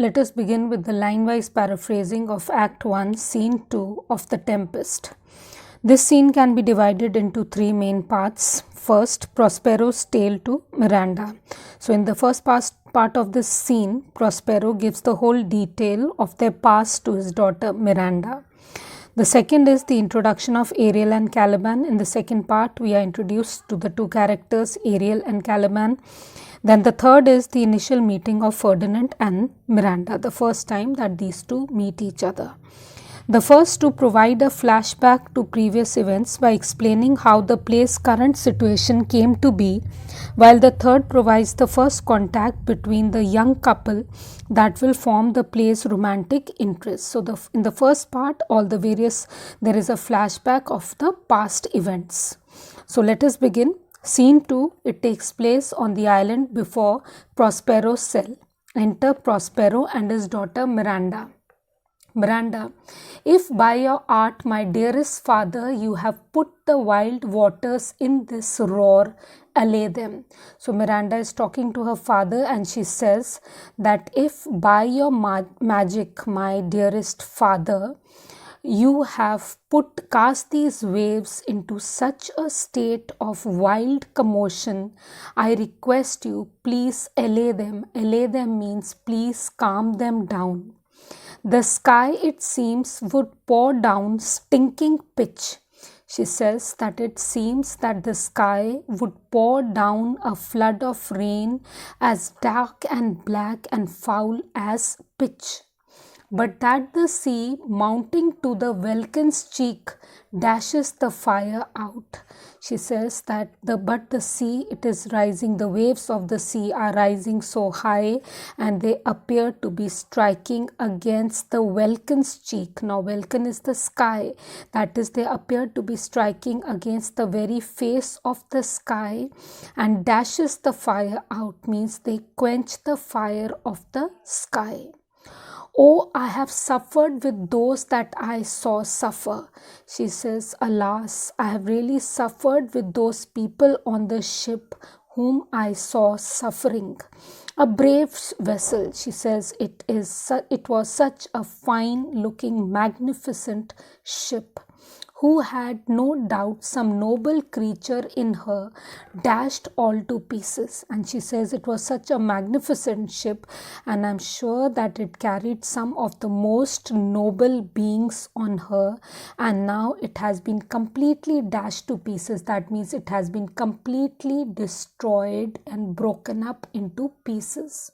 Let us begin with the line-wise paraphrasing of Act 1, Scene 2 of The Tempest. This scene can be divided into three main parts. First, Prospero's tale to Miranda. So in the first part of this scene, Prospero gives the whole detail of their past to his daughter Miranda. The second is the introduction of Ariel and Caliban. In the second part, we are introduced to the two characters, Ariel and Caliban. Then the third is the initial meeting of Ferdinand and Miranda, the first time that these two meet each other. The first to provide a flashback to previous events by explaining how the play's current situation came to be, while the third provides the first contact between the young couple that will form the play's romantic interest. So in the first part, there is a flashback of the past events. So let us begin. Scene 2, it takes place on the island before Prospero's cell. Enter Prospero and his daughter Miranda. Miranda, if by your art, my dearest father, you have put the wild waters in this roar, allay them. So Miranda is talking to her father and she says that if by your magic, my dearest father, you have cast these waves into such a state of wild commotion, I request you, please allay them. Allay them means please calm them down. The sky, it seems, would pour down stinking pitch. She says that it seems that the sky would pour down a flood of rain as dark and black and foul as pitch. But that the sea, mounting to the welkin's cheek, dashes the fire out. She says that the sea, it is rising, the waves of the sea are rising so high and they appear to be striking against the welkin's cheek. Now welkin is the sky, that is, they appear to be striking against the very face of the sky, and dashes the fire out means they quench the fire of the sky. Oh, I have suffered with those that I saw suffer. She says, alas, I have really suffered with those people on the ship whom I saw suffering. A brave vessel, she says, it was such a fine-looking, magnificent ship, who had no doubt some noble creature in her dashed all to pieces. And she says it was such a magnificent ship, and I'm sure that it carried some of the most noble beings on her, and now it has been completely dashed to pieces. That means it has been completely destroyed and broken up into pieces.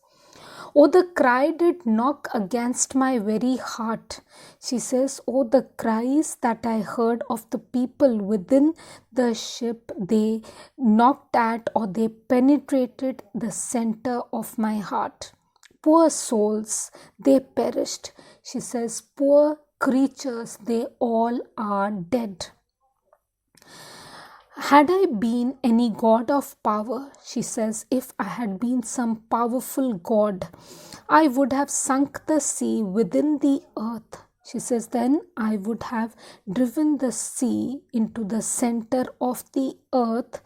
Oh, the cry did knock against my very heart. She says, oh, the cries that I heard of the people within the ship, they knocked at or they penetrated the center of my heart. Poor souls, they perished. She says, poor creatures, they all are dead. Had I been any god of power, she says, if I had been some powerful god, I would have sunk the sea within the earth. She says, then I would have driven the sea into the center of the earth,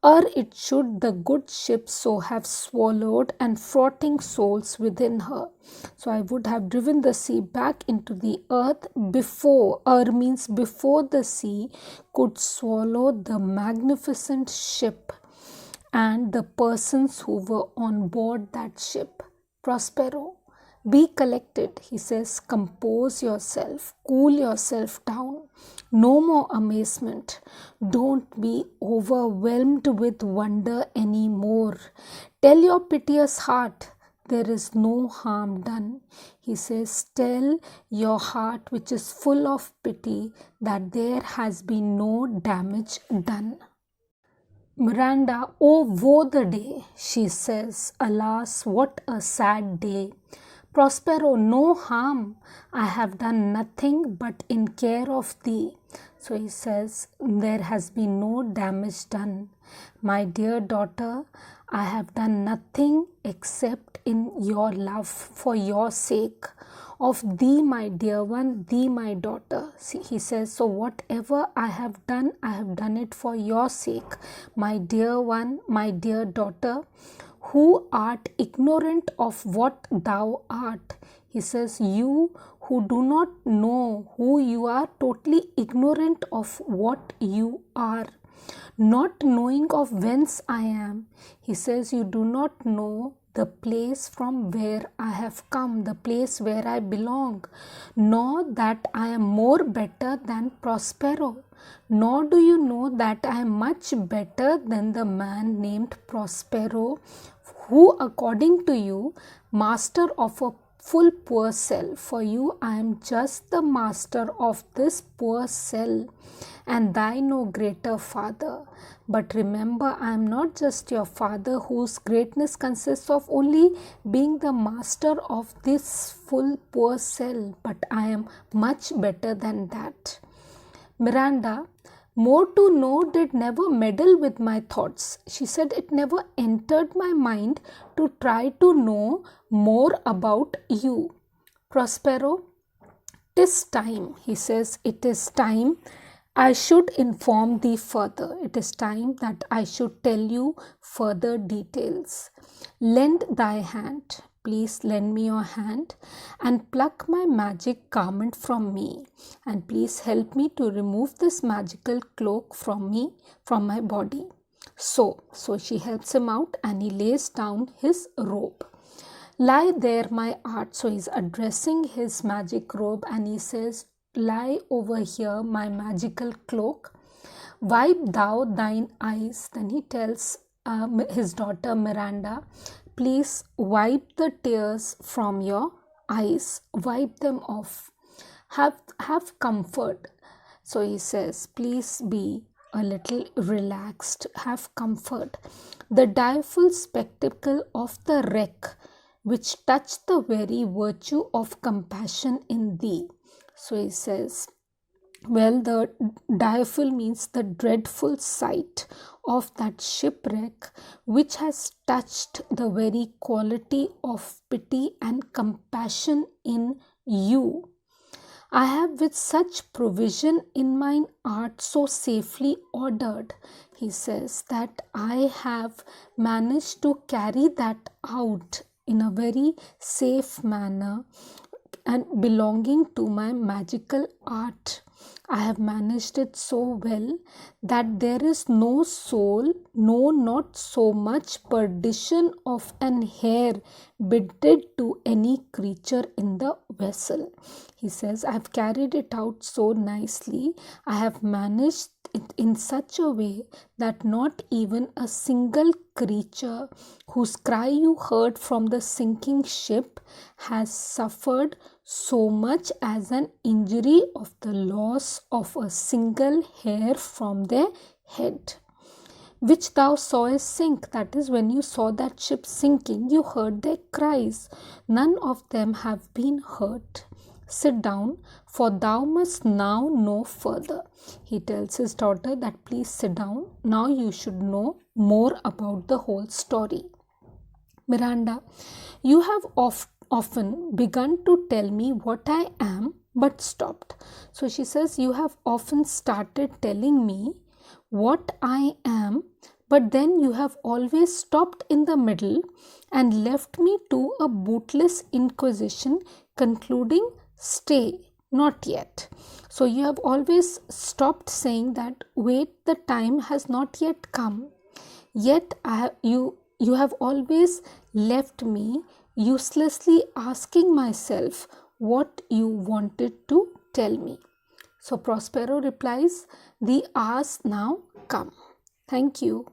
or it should the good ship so have swallowed and frotting souls within her. So I would have driven the sea back into the earth before the sea could swallow the magnificent ship and the persons who were on board that ship. Prospero, be collected, he says, compose yourself, cool yourself down. No more amazement. Don't be overwhelmed with wonder anymore. Tell your piteous heart, there is no harm done. He says, tell your heart, which is full of pity, that there has been no damage done. Miranda, oh woe the day, she says, alas, what a sad day. Prospero, no harm, I have done nothing but in care of thee. So he says, there has been no damage done. My dear daughter, I have done nothing except in your love, for your sake. Of thee, my dear one, thee, my daughter. See, he says, so whatever I have done it for your sake, my dear one, my dear daughter, who art ignorant of what thou art. He says, you who do not know who you are, totally ignorant of what you are, not knowing of whence I am. He says, you do not know the place from where I have come, the place where I belong, nor that I am more better than Prospero, nor do you know that I am much better than the man named Prospero, who according to you, master of a full poor cell. For you I am just the master of this poor cell, and thy no greater father. But remember, I am not just your father, whose greatness consists of only being the master of this full poor cell, but I am much better than that. Miranda, more to know did never meddle with my thoughts. She said, it never entered my mind to try to know more about you. Prospero, 'tis time, he says, it is time I should inform thee further. It is time that I should tell you further details. Lend thy hand. Please lend me your hand and pluck my magic garment from me, and please help me to remove this magical cloak from my body. So she helps him out and he lays down his robe. Lie there, my art. So he's addressing his magic robe and he says, lie over here, my magical cloak. Wipe thou thine eyes. Then he tells his daughter Miranda, please wipe the tears from your eyes. Wipe them off. Have comfort. So he says, please be a little relaxed. Have comfort. The direful spectacle of the wreck which touched the very virtue of compassion in thee. So he says, well, the direful means the dreadful sight of that shipwreck which has touched the very quality of pity and compassion in you. I have with such provision in mine art so safely ordered, he says, that I have managed to carry that out in a very safe manner and belonging to my magical art. I have managed it so well that there is no soul, no, not so much perdition of an hair bidded to any creature in the vessel. He says, I have carried it out so nicely. I have managed it in such a way that not even a single creature whose cry you heard from the sinking ship has suffered so much as an injury of the loss of a single hair from their head, which thou sawest sink. That is, when you saw that ship sinking, you heard their cries. None of them have been hurt. Sit down, for thou must now know further. He tells his daughter that please sit down. Now you should know more about the whole story. Miranda, you have often begun to tell me what I am, but stopped. So she says, you have often started telling me what I am, but then you have always stopped in the middle and left me to a bootless inquisition, concluding, stay, not yet. So you have always stopped saying that, wait, the time has not yet come. Yet you have always left me uselessly asking myself what you wanted to tell me. So Prospero replies, the hours now come. Thank you.